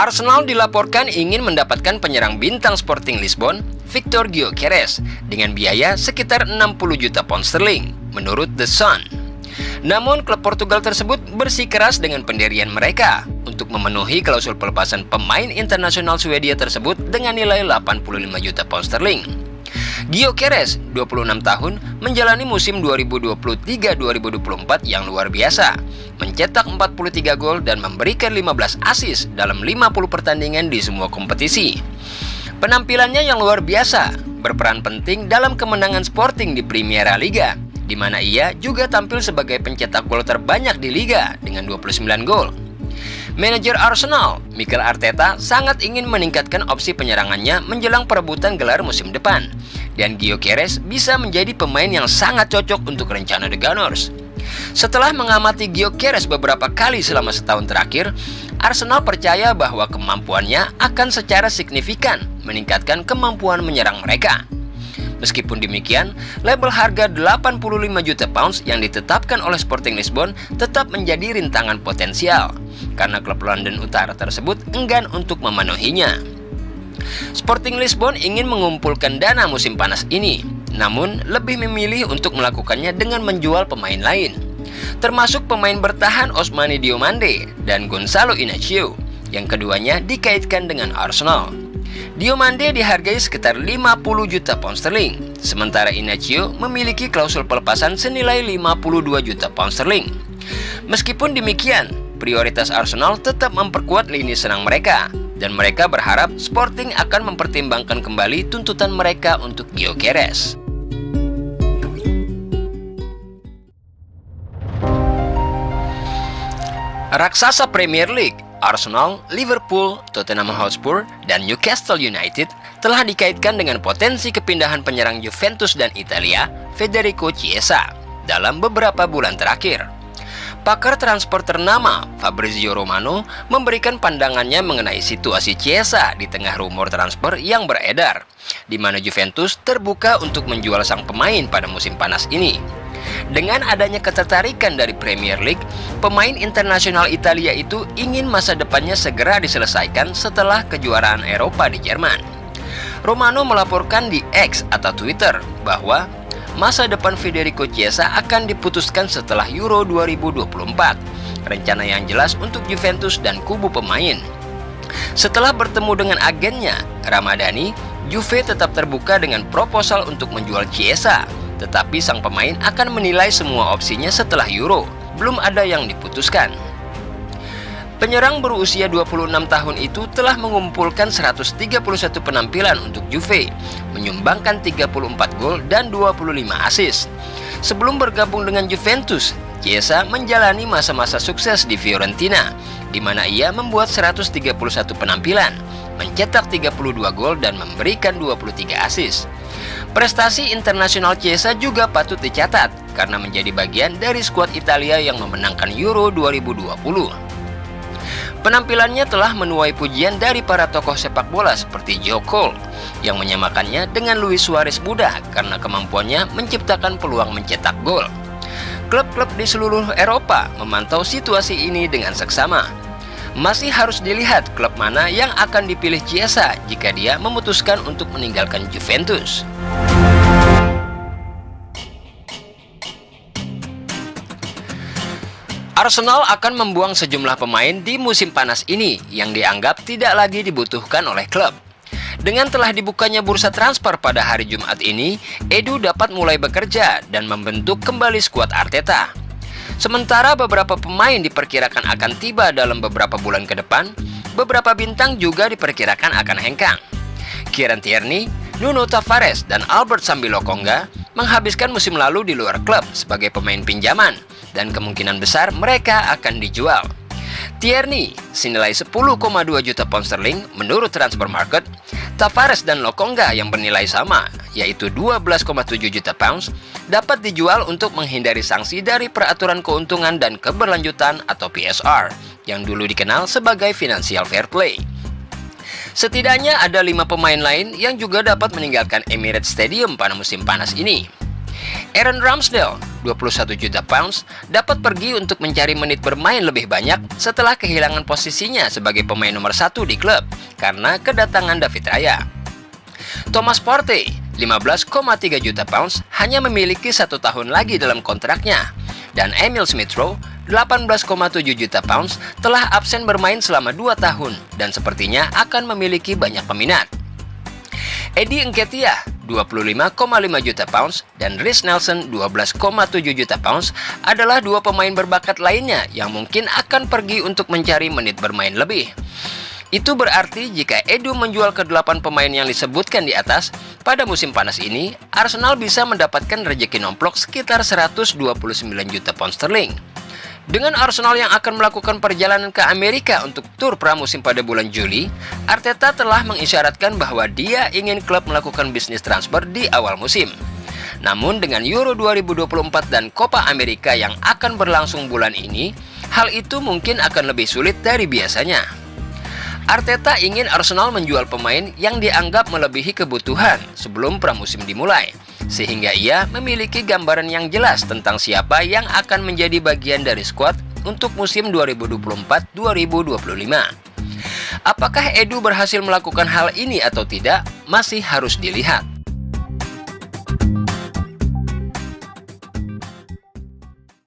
Arsenal dilaporkan ingin mendapatkan penyerang bintang Sporting Lisbon, Victor Gyökeres, dengan biaya sekitar 60 juta pound sterling, menurut The Sun. Namun, klub Portugal tersebut bersikeras dengan pendirian mereka untuk memenuhi klausul pelepasan pemain internasional Swedia tersebut dengan nilai 85 juta pound sterling. Gyökeres, 26 tahun, menjalani musim 2023-2024 yang luar biasa, mencetak 43 gol dan memberikan 15 assist dalam 50 pertandingan di semua kompetisi. Penampilannya yang luar biasa berperan penting dalam kemenangan Sporting di Primera Liga, di mana ia juga tampil sebagai pencetak gol terbanyak di liga dengan 29 gol. Manajer Arsenal, Mikel Arteta, sangat ingin meningkatkan opsi penyerangannya menjelang perebutan gelar musim depan, dan Gyökeres bisa menjadi pemain yang sangat cocok untuk rencana The Gunners. Setelah mengamati Gyökeres beberapa kali selama setahun terakhir, Arsenal percaya bahwa kemampuannya akan secara signifikan meningkatkan kemampuan menyerang mereka. Meskipun demikian, label harga 85 juta pounds yang ditetapkan oleh Sporting Lisbon tetap menjadi rintangan potensial, karena klub London Utara tersebut enggan untuk memenuhinya. Sporting Lisbon ingin mengumpulkan dana musim panas ini, namun lebih memilih untuk melakukannya dengan menjual pemain lain, termasuk pemain bertahan Ousmane Diomande dan Gonçalo Inácio, yang keduanya dikaitkan dengan Arsenal. Diomande dihargai sekitar 50 juta pound sterling, sementara Inácio memiliki klausul pelepasan senilai 52 juta pound sterling. Meskipun demikian, prioritas Arsenal tetap memperkuat lini serang mereka, dan mereka berharap Sporting akan mempertimbangkan kembali tuntutan mereka untuk Gyökeres. Raksasa Premier League, Arsenal, Liverpool, Tottenham Hotspur, dan Newcastle United telah dikaitkan dengan potensi kepindahan penyerang Juventus dan Italia, Federico Chiesa, dalam beberapa bulan terakhir. Pakar transfer ternama Fabrizio Romano memberikan pandangannya mengenai situasi Chiesa di tengah rumor transfer yang beredar, di mana Juventus terbuka untuk menjual sang pemain pada musim panas ini. Dengan adanya ketertarikan dari Premier League, pemain internasional Italia itu ingin masa depannya segera diselesaikan setelah kejuaraan Eropa di Jerman. Romano melaporkan di X atau Twitter bahwa masa depan Federico Chiesa akan diputuskan setelah Euro 2024, rencana yang jelas untuk Juventus dan kubu pemain. Setelah bertemu dengan agennya, Ramadani, Juve tetap terbuka dengan proposal untuk menjual Chiesa, tetapi sang pemain akan menilai semua opsinya setelah Euro, belum ada yang diputuskan. Penyerang berusia 26 tahun itu telah mengumpulkan 131 penampilan untuk Juve, menyumbangkan 34 gol dan 25 assist. Sebelum bergabung dengan Juventus, Chiesa menjalani masa-masa sukses di Fiorentina, di mana ia membuat 131 penampilan, mencetak 32 gol dan memberikan 23 assist. Prestasi internasional Chiesa juga patut dicatat karena menjadi bagian dari skuad Italia yang memenangkan Euro 2020. Penampilannya telah menuai pujian dari para tokoh sepak bola seperti Joe Cole yang menyamakannya dengan Luis Suarez muda karena kemampuannya menciptakan peluang mencetak gol. Klub-klub di seluruh Eropa memantau situasi ini dengan seksama. Masih harus dilihat klub mana yang akan dipilih Chiesa jika dia memutuskan untuk meninggalkan Juventus. Arsenal akan membuang sejumlah pemain di musim panas ini yang dianggap tidak lagi dibutuhkan oleh klub. Dengan telah dibukanya bursa transfer pada hari Jumat ini, Edu dapat mulai bekerja dan membentuk kembali skuad Arteta. Sementara beberapa pemain diperkirakan akan tiba dalam beberapa bulan ke depan, beberapa bintang juga diperkirakan akan hengkang. Kieran Tierney, Nuno Tavares, dan Albert Sambi Lokonga menghabiskan musim lalu di luar klub sebagai pemain pinjaman, dan kemungkinan besar mereka akan dijual. Tierney senilai 10,2 juta pound sterling menurut Transfer Market. Tavares dan Lokonga yang bernilai sama, yaitu 12,7 juta pounds, dapat dijual untuk menghindari sanksi dari peraturan keuntungan dan keberlanjutan atau PSR, yang dulu dikenal sebagai Financial Fair Play. Setidaknya ada 5 pemain lain yang juga dapat meninggalkan Emirates Stadium pada musim panas ini. Aaron Ramsdale, 21 juta pounds, dapat pergi untuk mencari menit bermain lebih banyak setelah kehilangan posisinya sebagai pemain nomor 1 di klub karena kedatangan David Raya. Thomas Partey, 15,3 juta pounds, hanya memiliki 1 tahun lagi dalam kontraknya. Dan Emil Smith-Rowe, 18,7 juta pounds, telah absen bermain selama 2 tahun dan sepertinya akan memiliki banyak peminat. Eddie Nketiah, 25,5 juta pounds, dan Reiss Nelson, 12,7 juta pounds, adalah 2 pemain berbakat lainnya yang mungkin akan pergi untuk mencari menit bermain lebih. Itu berarti jika Edu menjual ke-8 pemain yang disebutkan di atas, pada musim panas ini, Arsenal bisa mendapatkan rejeki nomplok sekitar 129 juta pound sterling. Dengan Arsenal yang akan melakukan perjalanan ke Amerika untuk tur pramusim pada bulan Juli, Arteta telah mengisyaratkan bahwa dia ingin klub melakukan bisnis transfer di awal musim. Namun dengan Euro 2024 dan Copa America yang akan berlangsung bulan ini, hal itu mungkin akan lebih sulit dari biasanya. Arteta ingin Arsenal menjual pemain yang dianggap melebihi kebutuhan sebelum pramusim dimulai, sehingga ia memiliki gambaran yang jelas tentang siapa yang akan menjadi bagian dari skuad untuk musim 2024-2025. Apakah Edu berhasil melakukan hal ini atau tidak, masih harus dilihat.